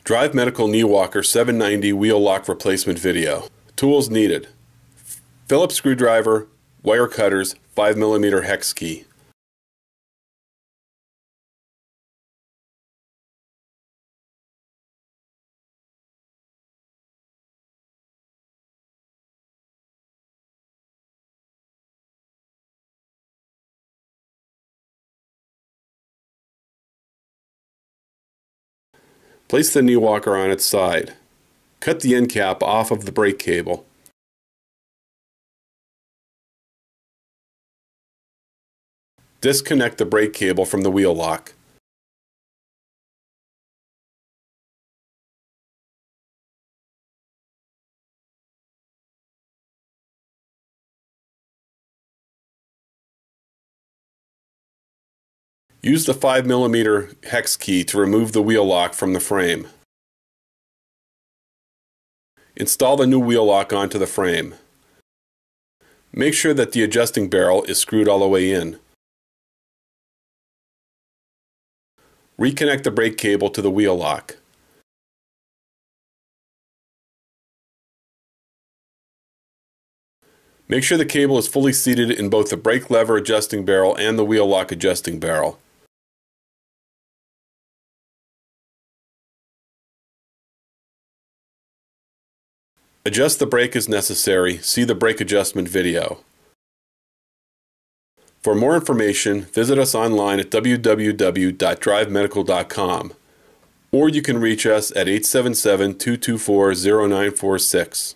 Drive Medical Knee Walker 790 Wheel Lock Replacement Video. Tools needed: Phillips Screwdriver, wire cutters, 5mm Hex Key. Place the knee walker on its side. Cut the end cap off of the brake cable. Disconnect the brake cable from the wheel lock. Use the 5mm hex key to remove the wheel lock from the frame. Install the new wheel lock onto the frame. Make sure that the adjusting barrel is screwed all the way in. Reconnect the brake cable to the wheel lock. Make sure the cable is fully seated in both the brake lever adjusting barrel and the wheel lock adjusting barrel. Adjust the brake as necessary. See the brake adjustment video. For more information, visit us online at www.drivemedical.com, or you can reach us at 877-224-0946.